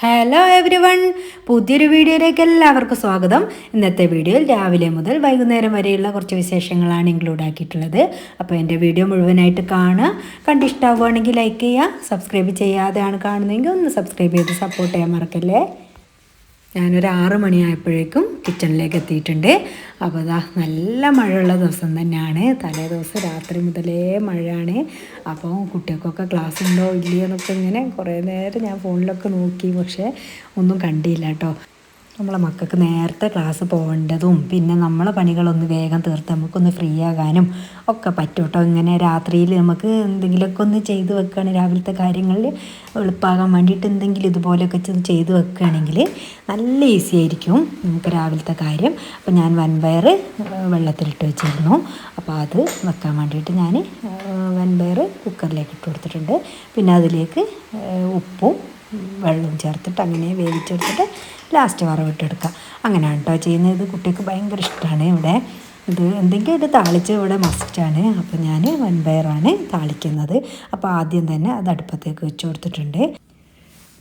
Hello every one, പുതിയൊരു വീഡിയോയിലേക്ക് എല്ലാവർക്കും സ്വാഗതം. ഇന്നത്തെ വീഡിയോയിൽ രാവിലെ മുതൽ വൈകുന്നേരം വരെയുള്ള കുറച്ച് വിശേഷങ്ങളാണ് ഇൻക്ലൂഡ് ആക്കിയിട്ടുള്ളത്. അപ്പോൾ എൻ്റെ വീഡിയോ മുഴുവനായിട്ട് കാണുക. കണ്ടിഷ്ടമാവുകയാണെങ്കിൽ ലൈക്ക് ചെയ്യുക. സബ്സ്ക്രൈബ് ചെയ്യാതെയാണ് കാണുന്നതെങ്കിൽ ഒന്ന് സബ്സ്ക്രൈബ് ചെയ്ത് സപ്പോർട്ട് ചെയ്യാൻ മറക്കല്ലേ. ഞാനൊരു 6 മണിയായപ്പോഴേക്കും കിച്ചണിലേക്ക് എത്തിയിട്ടുണ്ട്. അപ്പോൾ അതാ നല്ല മഴയുള്ള ദിവസം തന്നെയാണ്. തലേ ദിവസം രാത്രി മുതലേ മഴയാണ്. അപ്പോൾ കുട്ടികൾക്കൊക്കെ ക്ലാസ് ഉണ്ടോ ഇല്ലയോ എന്നൊക്കെ ഇങ്ങനെ കുറേ നേരം ഞാൻ ഫോണിലൊക്കെ നോക്കി, പക്ഷേ ഒന്നും കണ്ടില്ല കേട്ടോ. നമ്മളെ മക്കൾക്ക് നേരത്തെ ക്ലാസ് പോകേണ്ടതും പിന്നെ നമ്മളെ പണികളൊന്ന് വേഗം തീർത്ത് നമുക്കൊന്ന് ഫ്രീ ആകാനും ഒക്കെ പറ്റും കേട്ടോ. ഇങ്ങനെ രാത്രിയിൽ നമുക്ക് എന്തെങ്കിലുമൊക്കെ ഒന്ന് ചെയ്ത് വെക്കുകയാണെങ്കിൽ രാവിലത്തെ കാര്യങ്ങളിൽ എളുപ്പമാകാൻ വേണ്ടിയിട്ട് എന്തെങ്കിലും ഇതുപോലെയൊക്കെ ചെയ്ത് വെക്കുകയാണെങ്കിൽ നല്ല ഈസി ആയിരിക്കും നമുക്ക് രാവിലത്തെ കാര്യം. അപ്പോൾ ഞാൻ വൻപയർ വെള്ളത്തിലിട്ട് വെച്ചിരുന്നു. അപ്പോൾ അത് വെക്കാൻ വേണ്ടിയിട്ട് ഞാൻ വൻപയർ കുക്കറിലേക്ക് ഇട്ട് കൊടുത്തിട്ടുണ്ട്. പിന്നെ അതിലേക്ക് ഉപ്പും വെള്ളവും ചേർത്തിട്ട് അങ്ങനെ വേവിച്ചെടുത്തിട്ട് ലാസ്റ്റ് വറവിട്ടെടുക്കുക. അങ്ങനെയാണ് കേട്ടോ ചെയ്യുന്നത്. ഇത് കുട്ടികൾക്ക് ഭയങ്കര ഇഷ്ടമാണ്. ഇവിടെ ഇത് എന്തെങ്കിലും ഒരു താളിച്ച് ഇവിടെ മസ്റ്റാണ്. അപ്പോൾ ഞാൻ വൻപയറാണ് താളിക്കുന്നത്. അപ്പോൾ ആദ്യം തന്നെ അത് അടുപ്പത്തേക്ക് വെച്ച് കൊടുത്തിട്ടുണ്ട്.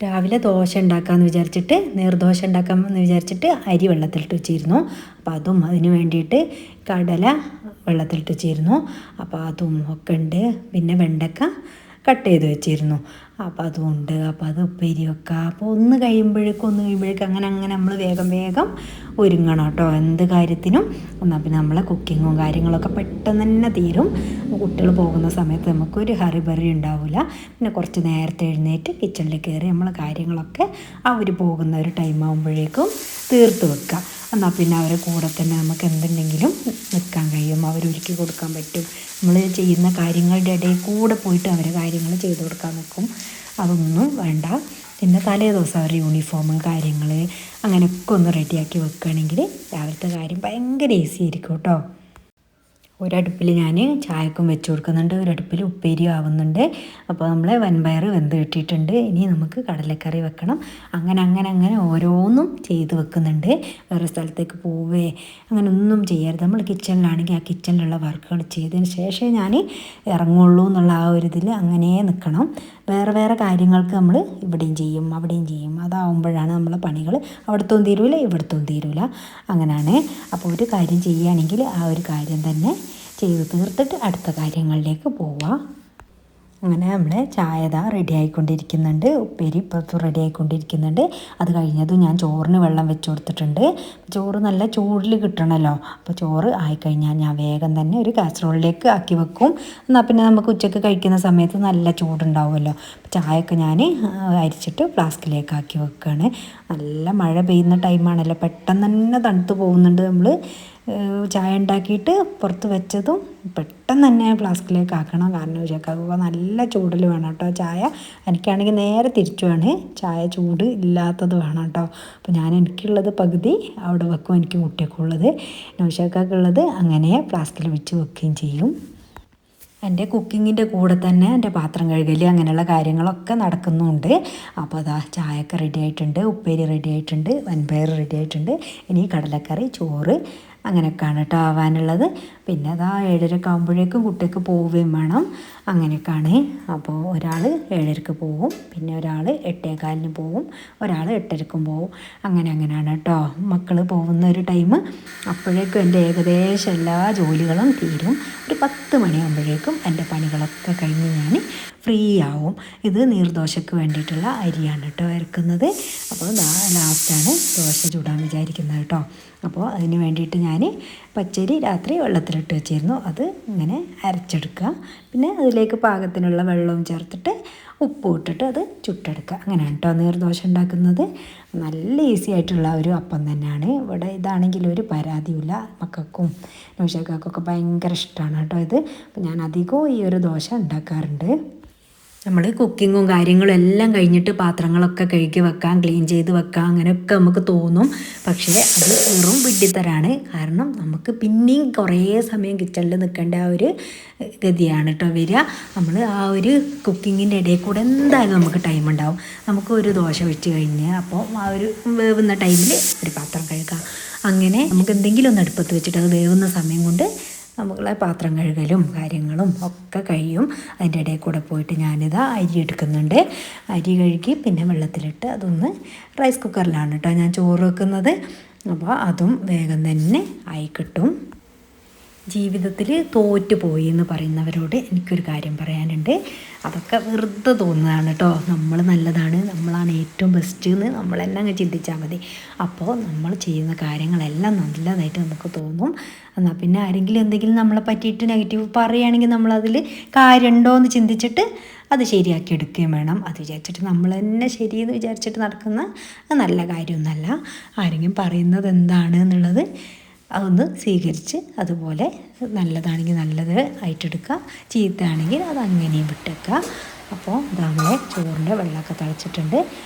രാവിലെ ദോശ ഉണ്ടാക്കാമെന്ന് വിചാരിച്ചിട്ട് നീർദോശ ഉണ്ടാക്കാമെന്ന് വിചാരിച്ചിട്ട് അരി വെള്ളത്തിലിട്ട് വെച്ചിരുന്നു. അപ്പോൾ അതും അതിന് വേണ്ടിയിട്ട് കടല വെള്ളത്തിലിട്ട് വെച്ചിരുന്നു. അപ്പോൾ അതും ഒക്കെ ഉണ്ട്. പിന്നെ വെണ്ടക്ക കട്ട് ചെയ്ത് വെച്ചിരുന്നു. അപ്പോൾ അതുകൊണ്ട് അപ്പോൾ അത് ഉപ്പേരി വെക്കുക. അപ്പോൾ ഒന്ന് കഴിയുമ്പോഴേക്കും അങ്ങനെ നമ്മൾ വേഗം ഒരുങ്ങണം കേട്ടോ എന്ത് കാര്യത്തിനും. എന്നാൽ പിന്നെ നമ്മളെ കുക്കിങ്ങും കാര്യങ്ങളൊക്കെ പെട്ടെന്ന് തന്നെ തീരും. കുട്ടികൾ പോകുന്ന സമയത്ത് നമുക്കൊരു ഹറിബറി ഉണ്ടാവില്ല. പിന്നെ കുറച്ച് നേരത്തെ എഴുന്നേറ്റ് കിച്ചണിൽ കയറി നമ്മളെ കാര്യങ്ങളൊക്കെ അവർ പോകുന്ന ഒരു ടൈം ആകുമ്പോഴേക്കും തീർത്ത് വെക്കുക. എന്നാൽ പിന്നെ അവരെ കൂടെ തന്നെ നമുക്ക് എന്തുണ്ടെങ്കിലും നിൽക്കാൻ കഴിയും, അവരൊരുക്കി കൊടുക്കാൻ പറ്റും. നമ്മൾ ചെയ്യുന്ന കാര്യങ്ങളുടെ ഇടയിൽ കൂടെ പോയിട്ട് അവരെ കാര്യങ്ങൾ ചെയ്ത് കൊടുക്കാൻ നിൽക്കും, അതൊന്നും വേണ്ട. പിന്നെ തലേ ദിവസം അവരുടെ യൂണിഫോം കാര്യങ്ങൾ അങ്ങനെയൊക്കെ ഒന്ന് റെഡിയാക്കി വെക്കുകയാണെങ്കിൽ രാവിലത്തെ കാര്യം ഭയങ്കര ഈസി ആയിരിക്കും കേട്ടോ. ഒരടുപ്പിൽ ഞാൻ ചായക്കും വെച്ച് കൊടുക്കുന്നുണ്ട്, ഒരടുപ്പിൽ ഉപ്പേരി ആവുന്നുണ്ട്. അപ്പോൾ നമ്മൾ വൻപയർ വെന്ത് കിട്ടിയിട്ടുണ്ട്. ഇനി നമുക്ക് കടലക്കറി വെക്കണം. അങ്ങനെ ഓരോന്നും ചെയ്ത് വെക്കുന്നുണ്ട്. വേറെ സ്ഥലത്തേക്ക് പോവേ അങ്ങനെ ഒന്നും ചെയ്യരുത്. നമ്മൾ കിച്ചണിലാണെങ്കിൽ ആ കിച്ചണിലുള്ള വർക്കുകൾ ചെയ്തതിന് ശേഷമേ ഞാൻ ഇറങ്ങുള്ളൂ എന്നുള്ള ആ ഒരു ഇതിൽ അങ്ങനെ നിൽക്കണം. വേറെ കാര്യങ്ങൾക്ക് നമ്മൾ ഇവിടെയും ചെയ്യും അവിടെയും ചെയ്യും. അതാവുമ്പോഴാണ് നമ്മളെ പണികൾ അവിടുത്തെ തീരൂല ഇവിടുത്തെ തീരൂല. അങ്ങനെയാണ്. അപ്പോൾ ഒരു കാര്യം ചെയ്യുകയാണെങ്കിൽ ആ ഒരു കാര്യം തന്നെ ചെയ്ത് തീർത്തിട്ട് അടുത്ത കാര്യങ്ങളിലേക്ക് പോവുക. അങ്ങനെ നമ്മളെ ചായ റെഡി ആയിക്കൊണ്ടിരിക്കുന്നുണ്ട്. ഉപ്പേരി ഇപ്പുറത്ത് റെഡി ആയിക്കൊണ്ടിരിക്കുന്നുണ്ട്. അത് കഴിഞ്ഞതും ഞാൻ ചോറിന് വെള്ളം വെച്ച് കൊടുത്തിട്ടുണ്ട്. ചോറ് നല്ല ചൂടിൽ കിട്ടണമല്ലോ. അപ്പോൾ ചോറ് ആയിക്കഴിഞ്ഞാൽ ഞാൻ വേഗം തന്നെ ഒരു കാസറോളിലേക്ക് ആക്കി വെക്കും. എന്നാൽ പിന്നെ നമുക്ക് ഉച്ചയ്ക്ക് കഴിക്കുന്ന സമയത്ത് നല്ല ചൂടുണ്ടാവുമല്ലോ. ചായയൊക്കെ ഞാൻ അരിച്ചിട്ട് ഫ്ലാസ്കിലേക്ക് ആക്കി വെക്കുകയാണ്. നല്ല മഴ പെയ്യുന്ന ടൈമാണല്ലോ, പെട്ടെന്ന് തന്നെ തണുത്ത് പോകുന്നുണ്ട്. നമ്മൾ ചായ ഉണ്ടാക്കിയിട്ട് പുറത്ത് വെച്ചതും പെട്ടെന്ന് തന്നെ ഫ്ലാസ്കിലേക്ക് ആക്കണം. കാരണം ഉച്ചക്കൊക്കെ നല്ല ചൂടിൽ വേണം കേട്ടോ ചായ. എനിക്കാണെങ്കിൽ നേരെ തിരിച്ചുമാണ്, ചായ ചൂട് ഇല്ലാത്തത് വേണം കേട്ടോ. അപ്പോൾ ഞാൻ എനിക്കുള്ളത് പകുതി അവിടെ വെക്കും, എനിക്ക് കുട്ടിയൊക്കെയുള്ളത് നൗഷാക്കാക്കുള്ളത് അങ്ങനെ ഫ്ലാസ്കിൽ വെച്ച് വെക്കുകയും ചെയ്യും. എൻ്റെ കുക്കിങ്ങിൻ്റെ കൂടെ തന്നെ എൻ്റെ പാത്രം കഴുകൽ അങ്ങനെയുള്ള കാര്യങ്ങളൊക്കെ നടക്കുന്നുണ്ട്. അപ്പോൾ അതാ ചായയൊക്കെ റെഡി ആയിട്ടുണ്ട്, ഉപ്പേരി റെഡി ആയിട്ടുണ്ട്, വൻപയർ റെഡി ആയിട്ടുണ്ട്. ഇനി കടലക്കറി ചോറ് അങ്ങനെയൊക്കെയാണ് കേട്ടോ ആവാനുള്ളത്. പിന്നെ അതാ 7:30 ആകുമ്പോഴേക്കും കുട്ടിക്ക് പോവുകയും വേണം. അങ്ങനെയൊക്കെയാണ്. അപ്പോൾ ഒരാൾ 7:30 പോവും, പിന്നെ ഒരാൾ 8:15 പോവും, ഒരാൾ 8:30 പോവും. അങ്ങനെയാണ് കേട്ടോ മക്കൾ പോകുന്ന ഒരു ടൈം. അപ്പോഴേക്കും എൻ്റെ ഏകദേശം എല്ലാ ജോലികളും തീരും. ഒരു 10 മണിയാകുമ്പോഴേക്കും എൻ്റെ പണികളൊക്കെ കഴിഞ്ഞ് ഞാൻ ഫ്രീ ആവും. ഇത് നീർദോശയ്ക്ക് വേണ്ടിയിട്ടുള്ള അരിയാണ് കേട്ടോ ഇറക്കുന്നത്. അപ്പോൾ ലാസ്റ്റാണ് ദോശ ചൂടാൻ വിചാരിക്കുന്നത് കേട്ടോ. അപ്പോൾ അതിന് വേണ്ടിയിട്ട് ഞാൻ പച്ചരി രാത്രി വെള്ളത്തിലിട്ട് വെച്ചിരുന്നു. അത് ഇങ്ങനെ അരച്ചെടുക്കുക. പിന്നെ അതിലേക്ക് പാകത്തിനുള്ള വെള്ളവും ചേർത്തിട്ട് ഉപ്പും ഇട്ടിട്ട് അത് ചുട്ടെടുക്കുക. അങ്ങനെയാണ് കേട്ടോ നീർദോശ ഉണ്ടാക്കുന്നത്. നല്ല ഈസി ആയിട്ടുള്ള ഒരു അപ്പം തന്നെയാണ്. ഇവിടെ ഇതാണെങ്കിൽ ഒരു പരാതിയില്ല. മക്കൾക്കും നൗഷാക്കാക്കൊക്കെ ഭയങ്കര ഇഷ്ടമാണ് കേട്ടോ ഇത്. അപ്പോൾ ഞാൻ അധികവും ഈ ഒരു ദോശ ഉണ്ടാക്കാറുണ്ട്. നമ്മൾ കുക്കിങ്ങും കാര്യങ്ങളും എല്ലാം കഴിഞ്ഞിട്ട് പാത്രങ്ങളൊക്കെ കഴുകി വെക്കാം, ക്ലീൻ ചെയ്ത് വെക്കാം, അങ്ങനെയൊക്കെ നമുക്ക് തോന്നും. പക്ഷേ അത് വെറും വിഡ്ഢിത്തരാണ്. കാരണം നമുക്ക് പിന്നെയും കുറേ സമയം കിച്ചണിൽ നിൽക്കേണ്ട ആ ഒരു ഗതിയാണ് കേട്ടോ വരിക. നമ്മൾ ആ ഒരു കുക്കിങ്ങിൻ്റെ ഇടയിൽ കൂടെ എന്തായാലും നമുക്ക് ടൈം ഉണ്ടാവും. നമുക്ക് ഒരു ദോശ വെച്ച് കഴിഞ്ഞ് അപ്പോൾ ആ ഒരു വേവുന്ന ടൈമിൽ ഒരു പാത്രം കഴുകാം. അങ്ങനെ നമുക്ക് എന്തെങ്കിലും ഒന്ന് അടുപ്പത്ത് വെച്ചിട്ട് അത് വേവുന്ന സമയം കൊണ്ട് നമ്മളെ പാത്രം കഴുകലും കാര്യങ്ങളും ഒക്കെ കഴിയും. അതിൻ്റെ ഇടയിൽ കൂടെ പോയിട്ട് ഞാനിതാ അരി എടുക്കുന്നുണ്ട്. അരി കഴുകി പിന്നെ വെള്ളത്തിലിട്ട് അതൊന്ന് റൈസ് കുക്കറിലാണ് കേട്ടോ ഞാൻ ചോറ് വെക്കുന്നത്. അപ്പോൾ അതും വേഗം തന്നെ ആയി കിട്ടും. ജീവിതത്തിൽ തോറ്റുപോയി എന്ന് പറയുന്നവരോട് എനിക്കൊരു കാര്യം പറയാനുണ്ട്. അതൊക്കെ വെറുതെ തോന്നുന്നതാണ് കേട്ടോ. നമ്മൾ നല്ലതാണ്, നമ്മളാണ് ഏറ്റവും ബെസ്റ്റ് എന്ന് നമ്മൾ തന്നെ അങ്ങ് ചിന്തിച്ചാൽ മതി. അപ്പോൾ നമ്മൾ ചെയ്യുന്ന കാര്യങ്ങളെല്ലാം നല്ലതായിട്ട് നമുക്ക് തോന്നും. എന്നാൽ പിന്നെ ആരെങ്കിലും എന്തെങ്കിലും നമ്മളെ പറ്റിയിട്ട് നെഗറ്റീവ് പറയുകയാണെങ്കിൽ നമ്മളതിൽ കാര്യമുണ്ടോ എന്ന് ചിന്തിച്ചിട്ട് അത് ശരിയാക്കി എടുക്കുകയും വേണം. അത് വിചാരിച്ചിട്ട് നമ്മൾ തന്നെ ശരിയെന്ന് വിചാരിച്ചിട്ട് നടക്കുന്ന നല്ല കാര്യമൊന്നുമല്ല. ആരെങ്കിലും പറയുന്നത് എന്താണ് എന്നുള്ളത് അതൊന്ന് സ്വീകരിച്ച് അതുപോലെ നല്ലതാണെങ്കിൽ നല്ലത് ആയിട്ടെടുക്കുക, ചീത്തയാണെങ്കിൽ അത് അങ്ങനെയും വിട്ടേക്കുക. അപ്പോൾ നമ്മളെ ചോറിൻ്റെ വെള്ളമൊക്കെ തിളച്ചിട്ടുണ്ട്.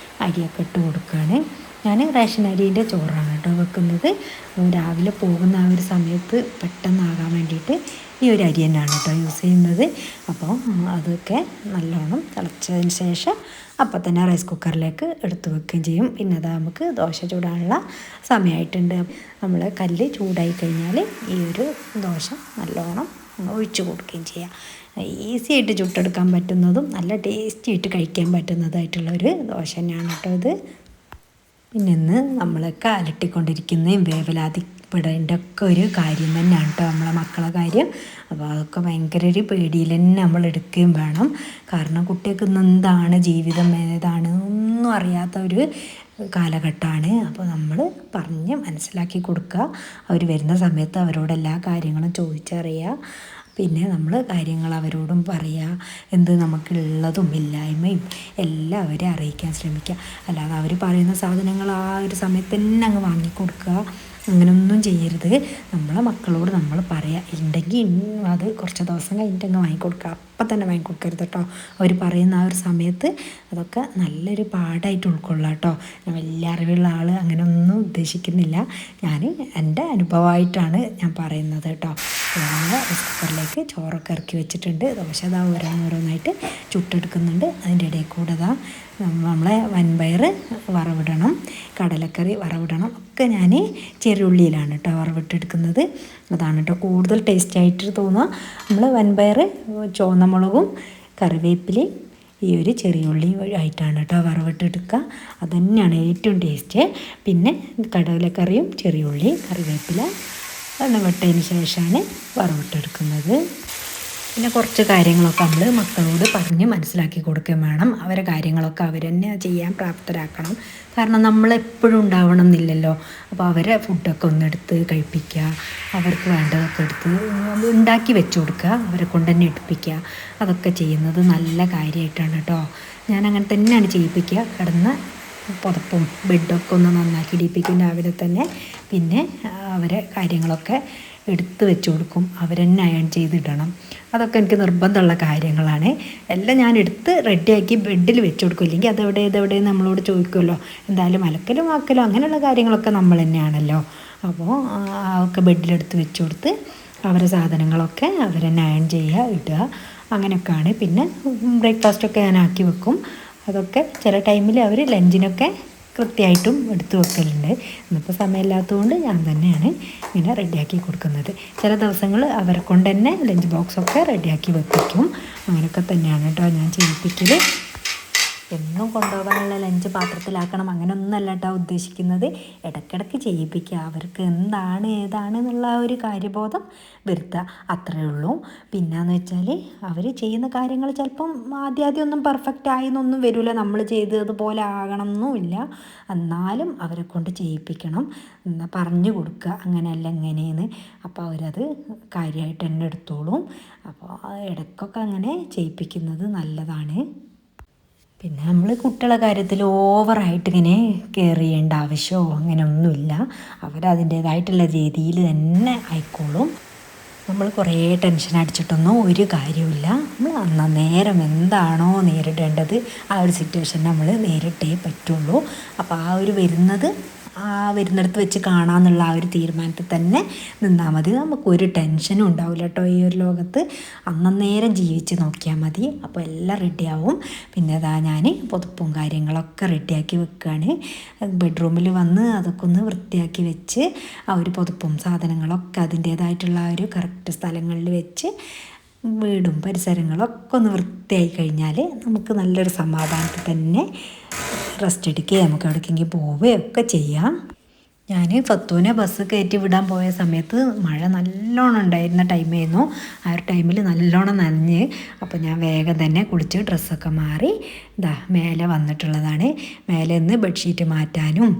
അരിയൊക്കെ ഇട്ട് കൊടുക്കുകയാണ്. ഞാൻ റേഷൻ അരിൻ്റെ ചോറാണ് കേട്ടോ വെക്കുന്നത്. രാവിലെ പോകുന്ന ആ ഒരു സമയത്ത് പെട്ടെന്നാകാൻ വേണ്ടിയിട്ട് ഈ ഒരു അരി തന്നെയാണ് കേട്ടോ യൂസ് ചെയ്യുന്നത്. അപ്പോൾ അതൊക്കെ നല്ലോണം തിളച്ചതിന് ശേഷം അപ്പം തന്നെ റൈസ് കുക്കറിലേക്ക് എടുത്തു വെക്കുകയും ചെയ്യും. പിന്നെ അത് നമുക്ക് ദോശ ചൂടാനുള്ള സമയമായിട്ടുണ്ട്. നമ്മൾ കല്ല് ചൂടായി കഴിഞ്ഞാൽ ഈ ഒരു ദോശ നല്ലോണം ഒഴിച്ച് കൊടുക്കുകയും ചെയ്യാം. ഈസി ആയിട്ട് ചുട്ടെടുക്കാൻ പറ്റുന്നതും നല്ല ടേസ്റ്റി ആയിട്ട് കഴിക്കാൻ പറ്റുന്നതായിട്ടുള്ളൊരു ദോശ തന്നെയാണ് കേട്ടോ ഇത്. പിന്നെ ഇന്ന് നമ്മളൊക്കെ അലട്ടിക്കൊണ്ടിരിക്കുന്നതും വേവലാതിപ്പെടേണ്ട ഒക്കെ ഒരു കാര്യം തന്നെയാണ് കേട്ടോ നമ്മളെ മക്കളെ കാര്യം. അപ്പോൾ അതൊക്കെ ഭയങ്കര ഒരു പേടിയിൽ തന്നെ നമ്മൾ എടുക്കുകയും വേണം. കാരണം കുട്ടികൾക്ക് ഇന്ന് എന്താണ് ജീവിതം, ഏതാണ് ഒന്നും അറിയാത്ത ഒരു കാലഘട്ടമാണ്. അപ്പോൾ നമ്മൾ പറഞ്ഞ് മനസ്സിലാക്കി കൊടുക്കുക. അവർ വരുന്ന സമയത്ത് അവരോട് എല്ലാ കാര്യങ്ങളും ചോദിച്ചറിയുക. പിന്നെ നമ്മൾ കാര്യങ്ങൾ അവരോടും പറയുക. എന്ത് നമുക്കുള്ളതും ഇല്ലായ്മയും എല്ലാം അവരെ അറിയിക്കാൻ ശ്രമിക്കുക. അല്ലാതെ അവർ പറയുന്ന സാധനങ്ങൾ ആ ഒരു സമയത്ത് തന്നെ അങ്ങ് വാങ്ങിക്കൊടുക്കുക, അങ്ങനെയൊന്നും ചെയ്യരുത്. നമ്മളെ മക്കളോട് നമ്മൾ പറയുക. ഉണ്ടെങ്കിൽ അത് കുറച്ച് ദിവസം കഴിഞ്ഞിട്ട് അങ്ങ് വാങ്ങിക്കൊടുക്കുക, അപ്പം തന്നെ വാങ്ങിക്കൊടുക്കരുത് കേട്ടോ. അവർ പറയുന്ന ആ ഒരു സമയത്ത് അതൊക്കെ നല്ലൊരു പാഠമായിട്ട് ഉൾക്കൊള്ളാം കേട്ടോ. ഞാൻ വലിയ അറിവുള്ള ആൾ അങ്ങനെയൊന്നും ഉദ്ദേശിക്കുന്നില്ല. ഞാൻ എൻ്റെ അനുഭവമായിട്ടാണ് ഞാൻ പറയുന്നത് കേട്ടോ. ഞാൻ റൈസ് കുക്കറിലേക്ക് ചോറൊക്കെ ഇറക്കി വെച്ചിട്ടുണ്ട്. ദോശ ഇതാ ഓരോന്നോരോന്നായിട്ട് ചുട്ടെടുക്കുന്നുണ്ട്. അതിൻ്റെ ഇടയിൽ കൂടെ ഇതാ നമ്മളെ വൻപയർ വറവിടണം, കടലക്കറി വറവിടണം ഒക്കെ ഞാൻ ചെറുള്ളിയിലാണ് കേട്ടോ വറവിട്ടെടുക്കുന്നത്. അതാണ് കേട്ടോ കൂടുതൽ ടേസ്റ്റ് ആയിട്ട് തോന്നുക. നമ്മൾ വൻപയർ ചുവന്ന മുളകും കറിവേപ്പിലയും ഈ ഒരു ചെറിയ ഉള്ളി ആയിട്ടാണ് കേട്ടോ വറവിട്ടെടുക്കുക. അത് തന്നെയാണ് ഏറ്റവും ടേസ്റ്റ്. പിന്നെ കടലക്കറിയും ചെറിയ ഉള്ളി കറിവേപ്പില വെട്ടതിന് ശേഷമാണ് വറവിട്ടെടുക്കുന്നത്. പിന്നെ കുറച്ച് കാര്യങ്ങളൊക്കെ നമ്മൾ മക്കളോട് പറഞ്ഞ് മനസ്സിലാക്കി കൊടുക്കുകയും വേണം. അവരെ കാര്യങ്ങളൊക്കെ അവർ തന്നെ ചെയ്യാൻ പ്രാപ്തരാക്കണം. കാരണം നമ്മളെപ്പോഴും ഉണ്ടാവണം എന്നില്ലല്ലോ. അപ്പോൾ അവരെ ഫുഡൊക്കെ ഒന്നെടുത്ത് കഴിപ്പിക്കുക, അവർക്ക് വേണ്ടതൊക്കെ എടുത്ത് ഉണ്ടാക്കി വെച്ച് കൊടുക്കുക, അവരെ കൊണ്ട് തന്നെ എടുപ്പിക്കുക. അതൊക്കെ ചെയ്യുന്നത് നല്ല കാര്യമായിട്ടാണ് കേട്ടോ. ഞാൻ അങ്ങനെ തന്നെയാണ് ചെയ്യിപ്പിക്കുക. കിടന്ന് പുതപ്പും ബെഡൊക്കെ ഒന്ന് നന്നാക്കി ഇടിപ്പിക്കും രാവിലെ തന്നെ. പിന്നെ അവരെ കാര്യങ്ങളൊക്കെ എടുത്ത് വെച്ച് കൊടുക്കും, അവരെന്നെ അയൺ ചെയ്തിടണം. അതൊക്കെ എനിക്ക് നിർബന്ധമുള്ള കാര്യങ്ങളാണ്. എല്ലാം ഞാൻ എടുത്ത് റെഡിയാക്കി ബെഡിൽ വെച്ച് കൊടുക്കും. ഇല്ലെങ്കിൽ ഇതെവിടെ നമ്മളോട് ചോദിക്കുമല്ലോ. എന്തായാലും അലക്കലും ആക്കലും അങ്ങനെയുള്ള കാര്യങ്ങളൊക്കെ നമ്മൾ തന്നെയാണല്ലോ. അപ്പോൾ അതൊക്കെ ബെഡിലെടുത്ത് വെച്ച് കൊടുത്ത് അവരെ സാധനങ്ങളൊക്കെ അവരെന്നെ അയൺ ചെയ്യുക, ഇടുക, അങ്ങനെയൊക്കെയാണ്. പിന്നെ ബ്രേക്ക്ഫാസ്റ്റൊക്കെ ഞാൻ ആക്കി വെക്കും. അതൊക്കെ ചില ടൈമിൽ അവർ ലഞ്ചിനൊക്കെ കൃത്യമായിട്ടും എടുത്തു വെക്കലുണ്ട്. ഇന്നിപ്പോൾ സമയമില്ലാത്തതുകൊണ്ട് ഞാൻ തന്നെയാണ് ഇങ്ങനെ റെഡിയാക്കി കൊടുക്കുന്നത്. ചില ദിവസങ്ങൾ അവരെ കൊണ്ട് തന്നെ ലഞ്ച് ബോക്സൊക്കെ റെഡിയാക്കി വെപ്പിക്കും. അങ്ങനെയൊക്കെ തന്നെയാണ് കേട്ടോ ഞാൻ ചെയ്യിപ്പിക്കൽ. എന്നും കൊണ്ടുപോകാനുള്ള ലഞ്ച് പാത്രത്തിലാക്കണം അങ്ങനെയൊന്നുമല്ല കേട്ടോ ഉദ്ദേശിക്കുന്നത്. ഇടയ്ക്കിടയ്ക്ക് ചെയ്യിപ്പിക്കുക, അവർക്ക് എന്താണ് ഏതാണ് എന്നുള്ള ഒരു കാര്യബോധം വരുത്തുക, അത്രയേ ഉള്ളൂ. പിന്നെയെന്ന് വെച്ചാൽ അവർ ചെയ്യുന്ന കാര്യങ്ങൾ ചിലപ്പം ആദ്യം ഒന്നും പെർഫെക്റ്റ് ആയെന്നൊന്നും വരില്ല, നമ്മൾ ചെയ്തതുപോലെ ആകണം എന്നുമില്ല. എന്നാലും അവരെ കൊണ്ട് ചെയ്യിപ്പിക്കണം, എന്നാൽ പറഞ്ഞു കൊടുക്കുക അങ്ങനെയല്ല എങ്ങനെയെന്ന്. അപ്പോൾ അവരത് കാര്യമായിട്ട് തന്നെ എടുത്തോളും. അപ്പോൾ ഇടയ്ക്കൊക്കെ അങ്ങനെ ചെയ്യിപ്പിക്കുന്നത് നല്ലതാണ്. പിന്നെ നമ്മൾ കുട്ടികളുടെ കാര്യത്തിൽ ഓവറായിട്ട് ഇങ്ങനെ കെയർ ചെയ്യേണ്ട ആവശ്യമോ അങ്ങനെയൊന്നുമില്ല. അവരതിൻ്റേതായിട്ടുള്ള രീതിയിൽ തന്നെ ആയിക്കോളും. നമ്മൾ കുറേ ടെൻഷൻ അടിച്ചിട്ടൊന്നും ഒരു കാര്യമില്ല. നമ്മൾ നേരം എന്താണോ നേരിടേണ്ടത് ആ ഒരു സിറ്റുവേഷൻ നമ്മൾ നേരിട്ടേ പറ്റുള്ളൂ. അപ്പോൾ ആ ഒരു വരുന്നത് വരുന്നിടത്ത് വെച്ച് കാണാമെന്നുള്ള ആ ഒരു തീരുമാനത്തിൽ തന്നെ നിന്നാൽ മതി. നമുക്കൊരു ടെൻഷനും ഉണ്ടാവില്ല കേട്ടോ ഈ ഒരു ലോകത്ത്. അന്നേരം ജീവിച്ച് നോക്കിയാൽ മതി. അപ്പോൾ എല്ലാം റെഡിയാവും. പിന്നെ അതാ ഞാൻ പുതപ്പും കാര്യങ്ങളൊക്കെ റെഡിയാക്കി വെക്കുകയാണ്. ബെഡ്റൂമിൽ വന്ന് അതൊക്കെ ഒന്ന് വൃത്തിയാക്കി വെച്ച് ആ ഒരു പുതപ്പും സാധനങ്ങളൊക്കെ അതിൻ്റേതായിട്ടുള്ള ആ ഒരു കറക്റ്റ് സ്ഥലങ്ങളിൽ വെച്ച് വീടും പരിസരങ്ങളൊക്കെ ഒന്ന് വൃത്തിയായി കഴിഞ്ഞാൽ നമുക്ക് നല്ലൊരു സമാധാനത്തിൽ തന്നെ റെസ്റ്റ് എടുക്കുകയും നമുക്ക് എവിടേക്കെങ്കിലും പോവുകയൊക്കെ ചെയ്യാം. ഞാൻ ഫത്തൂനെ ബസ് കയറ്റി വിടാൻ പോയ സമയത്ത് മഴ നല്ലോണം ഉണ്ടായിരുന്ന ടൈമായിരുന്നു. ആ ഒരു ടൈമിൽ നല്ലോണം നനഞ്ഞ്. അപ്പോൾ ഞാൻ വേഗം തന്നെ കുളിച്ച് ഡ്രസ്സൊക്കെ മാറി മേലെ വന്നിട്ടുള്ളതാണ്. മേലെ നിന്ന് ബെഡ്ഷീറ്റ് മാറ്റാനും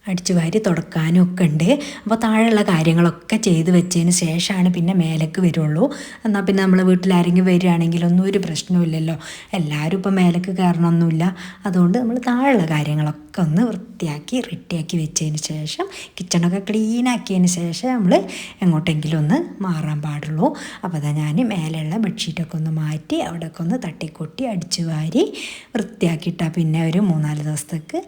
അടിച്ചു വാരി തുടക്കാനും ഒക്കെ ഉണ്ട്. അപ്പോൾ താഴെയുള്ള കാര്യങ്ങളൊക്കെ ചെയ്ത് വെച്ചതിന് ശേഷമാണ് പിന്നെ മേലേക്ക് വരുള്ളൂ. എന്നാൽ പിന്നെ നമ്മൾ വീട്ടിൽ ആരെങ്കിലും വരികയാണെങ്കിലൊന്നും ഒരു പ്രശ്നമില്ലല്ലോ. എല്ലാവരും ഇപ്പോൾ മേലേക്ക് കയറണമൊന്നുമില്ല. അതുകൊണ്ട് നമ്മൾ താഴെയുള്ള കാര്യങ്ങളൊക്കെ ഒന്ന് വൃത്തിയാക്കി റെഡിയാക്കി വെച്ചതിന് ശേഷം കിച്ചണൊക്കെ ക്ലീനാക്കിയതിന് ശേഷം നമ്മൾ എങ്ങോട്ടെങ്കിലും ഒന്ന് മാറാൻ പാടുള്ളൂ. അപ്പോൾ അതാ ഞാൻ മേലെയുള്ള ബെഡ്ഷീറ്റൊക്കെ ഒന്ന് മാറ്റി അവിടെയൊക്കെ ഒന്ന് തട്ടിക്കൊട്ടി അടിച്ചു വാരി വൃത്തിയാക്കിയിട്ടാണ് പിന്നെ ഒരു 3-4 ദിവസത്തേക്ക്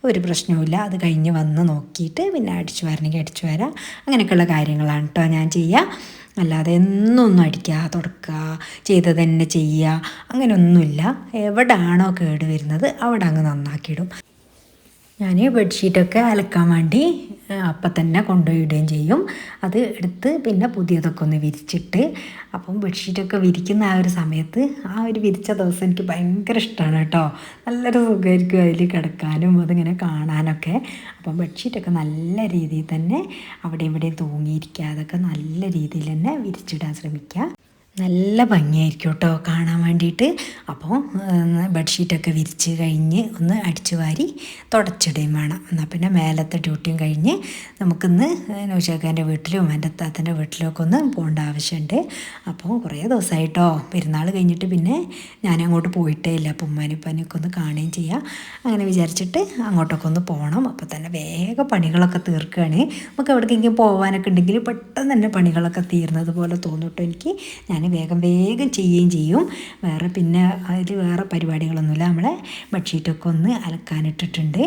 ഒരു പ്രശ്നവുമില്ല. അത് കഴിഞ്ഞ് വന്ന് നോക്കിയിട്ട് പിന്നെ അടിച്ചു വരണമെങ്കിൽ അടിച്ചു വരാം. അങ്ങനെയൊക്കെയുള്ള കാര്യങ്ങളാണ് കേട്ടോ ഞാൻ ചെയ്യുക. അല്ലാതെ എന്നൊന്നും അടിക്കുക തുടക്കുക ചെയ്തത് തന്നെ ചെയ്യുക അങ്ങനെയൊന്നുമില്ല. എവിടെയാണോ കേട് വരുന്നത് അവിടെ അങ്ങ് നന്നാക്കിയിടും. ഞാൻ ബെഡ്ഷീറ്റൊക്കെ അലക്കാൻ വേണ്ടി അപ്പം തന്നെ കൊണ്ടുപോയിടുകയും ചെയ്യും. അത് എടുത്ത് പിന്നെ പുതിയതൊക്കെ ഒന്ന് വിരിച്ചിട്ട് അപ്പം ബെഡ്ഷീറ്റൊക്കെ വിരിക്കുന്ന ആ ഒരു സമയത്ത് ആ ഒരു വിരിച്ച ദിവസം എനിക്ക് ഭയങ്കര ഇഷ്ടമാണ് കേട്ടോ. നല്ലൊരു സുഖമായിരിക്കും അതിൽ കിടക്കാനും അതിങ്ങനെ കാണാനൊക്കെ. അപ്പം ബെഡ്ഷീറ്റൊക്കെ നല്ല രീതിയിൽ തന്നെ അവിടെ ഇവിടെ തൂങ്ങിയിരിക്കാതൊക്കെ നല്ല രീതിയിൽ തന്നെ വിരിച്ചിടാൻ ശ്രമിക്കുക. നല്ല ഭംഗിയായിരിക്കും കേട്ടോ കാണാൻ വേണ്ടിയിട്ട്. അപ്പോൾ ബെഡ്ഷീറ്റൊക്കെ വിരിച്ച് കഴിഞ്ഞ് ഒന്ന് അടിച്ചു വാരി തുടച്ചിടുകയും വേണം. എന്നാൽ പിന്നെ മേലത്തെ ഡ്യൂട്ടിയും കഴിഞ്ഞ് നമുക്കിന്ന് നൗഷാക്കാൻ്റെ വീട്ടിലും എൻ്റെ അത്താത്തൻ്റെ വീട്ടിലൊക്കെ ഒന്ന് പോകേണ്ട ആവശ്യമുണ്ട്. അപ്പോൾ കുറേ ദിവസമായിട്ടോ പെരുന്നാൾ കഴിഞ്ഞിട്ട് പിന്നെ ഞാൻ അങ്ങോട്ട് പോയിട്ടേ ഇല്ല. അപ്പോൾ ഉമ്മാനിപ്പനൊക്കെ ഒന്ന് കാണുകയും ചെയ്യാം. അങ്ങനെ വിചാരിച്ചിട്ട് അങ്ങോട്ടൊക്കെ ഒന്ന് പോകണം. അപ്പോൾ തന്നെ വേഗം പണികളൊക്കെ തീർക്കുകയാണ്. നമുക്ക് എവിടേക്കെങ്കിലും പോകാനൊക്കെ ഉണ്ടെങ്കിൽ പെട്ടെന്ന് തന്നെ പണികളൊക്കെ തീർന്നത് പോലെ തോന്നും കേട്ടോ എനിക്ക്. ഞാൻ വേഗം ചെയ്യുകയും ചെയ്യും. വേറെ പിന്നെ അതിൽ വേറെ പരിപാടികളൊന്നുമില്ല. നമ്മളെ ബെഡ്ഷീറ്റൊക്കെ ഒന്ന് അലക്കാനിട്ടിട്ടുണ്ട്.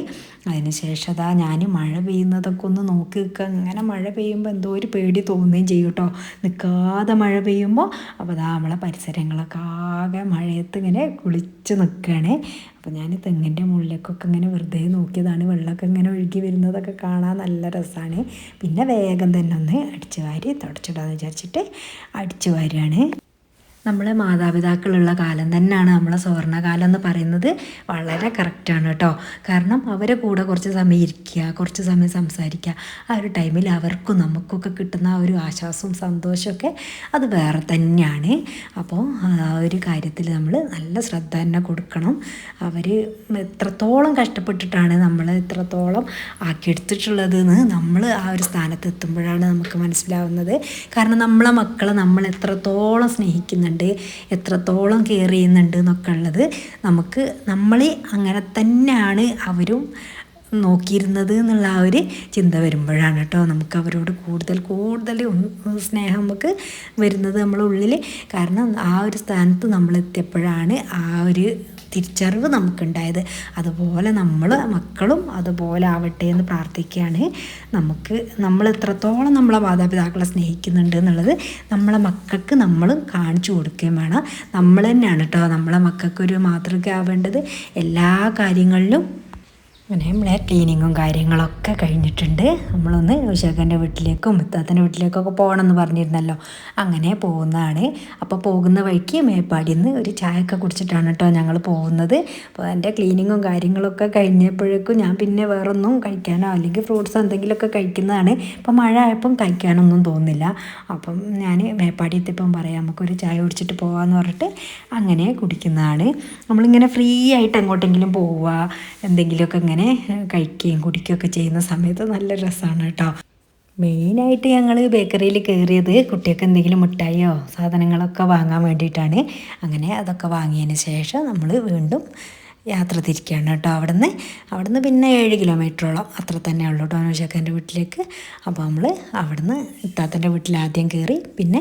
അതിന് ശേഷം അതാ ഞാൻ മഴ പെയ്യുന്നതൊക്കെ ഒന്ന് നോക്കി നിൽക്കുക. അങ്ങനെ മഴ പെയ്യുമ്പോൾ എന്തോ ഒരു പേടി തോന്നുകയും ചെയ്യും കേട്ടോ നിൽക്കാതെ മഴ പെയ്യുമ്പോൾ. അപ്പോൾ അതാ നമ്മളെ പരിസരങ്ങളൊക്കെ ആകെ മഴയത്ത് ഇങ്ങനെ കുളിച്ച് നിൽക്കുകയാണ്. അപ്പോൾ ഞാൻ തെങ്ങിൻ്റെ മുകളിലേക്കൊക്കെ ഇങ്ങനെ വെറുതെ നോക്കിയതാണ്. വെള്ളമൊക്കെ ഇങ്ങനെ ഒഴുകി വരുന്നതൊക്കെ കാണാൻ നല്ല രസമാണ്. പിന്നെ വേഗം തന്നെ ഒന്ന് അടിച്ചു വാരി തുടച്ചിടാമെന്ന് വിചാരിച്ചിട്ട് അടിച്ചു വാരുകയാണ്. നമ്മളെ മാതാപിതാക്കളുള്ള കാലം തന്നെയാണ് നമ്മളെ സുവർണ്ണകാലം എന്ന് പറയുന്നത്. വളരെ കറക്റ്റാണ് കേട്ടോ. കാരണം അവരെ കൂടെ കുറച്ച് സമയം ഇരിക്കുക, കുറച്ച് സമയം സംസാരിക്കുക. ആ ഒരു ടൈമിൽ അവർക്കും നമുക്കൊക്കെ കിട്ടുന്ന ആ ഒരു ആശ്വാസവും സന്തോഷമൊക്കെ അത് വേറെ തന്നെയാണ്. അപ്പോൾ ആ ഒരു കാര്യത്തിൽ നമ്മൾ നല്ല ശ്രദ്ധ തന്നെ കൊടുക്കണം. അവർ എത്രത്തോളം കഷ്ടപ്പെട്ടിട്ടാണ് നമ്മൾ എത്രത്തോളം ആക്കിയെടുത്തിട്ടുള്ളതെന്ന് നമ്മൾ ആ ഒരു സ്ഥാനത്ത് എത്തുമ്പോഴാണ് നമുക്ക് മനസ്സിലാവുന്നത്. കാരണം നമ്മളെ മക്കളെ നമ്മൾ എത്രത്തോളം സ്നേഹിക്കുന്നുണ്ട്, എത്രത്തോളം കെയർ ചെയ്യുന്നുണ്ട് എന്നൊക്കെ ഉള്ളത് നമുക്ക് നമ്മളെ അങ്ങനെ തന്നെയാണ് അവരും നോക്കിയിരുന്നത് എന്നുള്ള ആ ഒരു ചിന്ത വരുമ്പോഴാണ് കേട്ടോ നമുക്ക് അവരോട് കൂടുതൽ സ്നേഹം നമുക്ക് വരുന്നത് നമ്മളെ ഉള്ളിൽ. കാരണം ആ ഒരു സ്ഥാനത്ത് നമ്മളെത്തിയപ്പോഴാണ് ആ ഒരു തിരിച്ചറിവ് നമുക്കുണ്ടായത്. അതുപോലെ നമ്മൾ മക്കളും അതുപോലെ ആവട്ടെ എന്ന് പ്രാർത്ഥിക്കുകയാണ്. നമ്മൾ എത്രത്തോളം നമ്മളെ മാതാപിതാക്കളെ സ്നേഹിക്കുന്നുണ്ട് എന്നുള്ളത് നമ്മളെ മക്കൾക്ക് നമ്മൾ കാണിച്ചു കൊടുക്കുകയും വേണം. നമ്മൾ തന്നെയാണ് കേട്ടോ നമ്മളെ മക്കൾക്കൊരു മാതൃക ആവേണ്ടത് എല്ലാ കാര്യങ്ങളിലും. അങ്ങനെ നമ്മളെ ക്ലീനിങ്ങും കാര്യങ്ങളൊക്കെ കഴിഞ്ഞിട്ടുണ്ട്. നമ്മളൊന്ന് ഉഷാഖൻ്റെ വീട്ടിലേക്കും മുത്താത്തൻ്റെ വീട്ടിലേക്കൊക്കെ പോകണമെന്ന് പറഞ്ഞിരുന്നല്ലോ. അങ്ങനെ പോകുന്നതാണ്. അപ്പോൾ പോകുന്ന വഴിക്ക് മേപ്പാടിയിൽ നിന്ന് ഒരു ചായയൊക്കെ കുടിച്ചിട്ടാണ് കേട്ടോ ഞങ്ങൾ പോകുന്നത്. അപ്പോൾ എൻ്റെ ക്ലീനിങ്ങും കാര്യങ്ങളൊക്കെ കഴിഞ്ഞപ്പോഴേക്കും ഞാൻ പിന്നെ വേറൊന്നും കഴിക്കാനോ അല്ലെങ്കിൽ ഫ്രൂട്ട്സ് എന്തെങ്കിലുമൊക്കെ കഴിക്കുന്നതാണ്. ഇപ്പോൾ മഴ ആയപ്പം കഴിക്കാനൊന്നും തോന്നില്ല. അപ്പം ഞാൻ മേപ്പാടി എത്തിയപ്പം പറയാം നമുക്കൊരു ചായ കുടിച്ചിട്ട് പോകാമെന്ന് പറഞ്ഞിട്ട് അങ്ങനെ കുടിക്കുന്നതാണ്. നമ്മളിങ്ങനെ ഫ്രീ ആയിട്ട് എങ്ങോട്ടെങ്കിലും പോവുക, എന്തെങ്കിലുമൊക്കെ ഇങ്ങനെ കഴിക്കുകയും കുടിക്കുകയൊക്കെ ചെയ്യുന്ന സമയത്ത് നല്ല രസമാണ് കേട്ടോ. മെയിനായിട്ട് ഞങ്ങൾ ബേക്കറിയിൽ കയറിയത് കുട്ടികൾക്ക് എന്തെങ്കിലും മിഠായിയോ സാധനങ്ങളൊക്കെ വാങ്ങാൻ വേണ്ടിയിട്ടാണ്. അങ്ങനെ അതൊക്കെ വാങ്ങിയതിന് ശേഷം നമ്മൾ വീണ്ടും യാത്ര തിരിക്കുകയാണ് കേട്ടോ. അവിടുന്ന് പിന്നെ 7 കിലോമീറ്ററോളം അത്ര തന്നെ ഉള്ളൂ കേട്ടോ നൗഷാക്കാൻ്റെ വീട്ടിലേക്ക്. അപ്പോൾ നമ്മൾ അവിടുന്ന് ഇത്താത്തൻ്റെ വീട്ടിൽ ആദ്യം കയറി പിന്നെ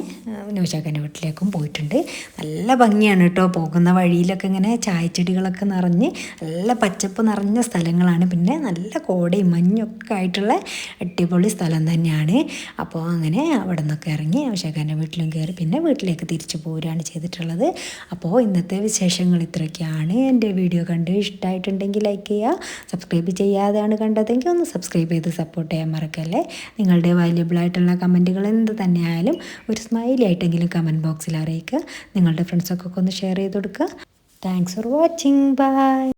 നൗഷാക്കാൻ്റെ വീട്ടിലേക്കും പോയിട്ടുണ്ട്. നല്ല ഭംഗിയാണ് കേട്ടോ. പോകുന്ന വഴിയിലൊക്കെ ഇങ്ങനെ ചായച്ചെടികളൊക്കെ നിറഞ്ഞ് നല്ല പച്ചപ്പ് നിറഞ്ഞ സ്ഥലങ്ങളാണ്. പിന്നെ നല്ല കോടയും മഞ്ഞൊക്കെ ആയിട്ടുള്ള അടിപൊളി സ്ഥലം തന്നെയാണ്. അപ്പോൾ അങ്ങനെ അവിടെ നിന്നൊക്കെ ഇറങ്ങി നൗഷാക്കാൻ്റെ വീട്ടിലും കയറി പിന്നെ വീട്ടിലേക്ക് തിരിച്ചു പോരുകയാണ് ചെയ്തിട്ടുള്ളത്. അപ്പോൾ ഇന്നത്തെ വിശേഷങ്ങൾ ഇത്രയൊക്കെയാണ്. എൻ്റെ വീഡിയോ കണ്ട് ഇഷ്ടമായിട്ടുണ്ടെങ്കിൽ ലൈക്ക് ചെയ്യുക. സബ്സ്ക്രൈബ് ചെയ്യാതെയാണ് കണ്ടതെങ്കിൽ ഒന്ന് സബ്സ്ക്രൈബ് ചെയ്ത് സപ്പോർട്ട് ചെയ്യാൻ മറക്കല്ലേ. നിങ്ങളുടെ വാല്യുബിളായിട്ടുള്ള കമൻറ്റുകൾ എന്ത് തന്നെയായാലും ഒരു സ്മൈലി ആയിട്ടെങ്കിലും കമൻറ്റ് ബോക്സിൽ അറിയിക്കുക. നിങ്ങളുടെ ഫ്രണ്ട്സൊക്കെ ഒന്ന് ഷെയർ ചെയ്ത് കൊടുക്കുക. Thanks for watching. ബൈ.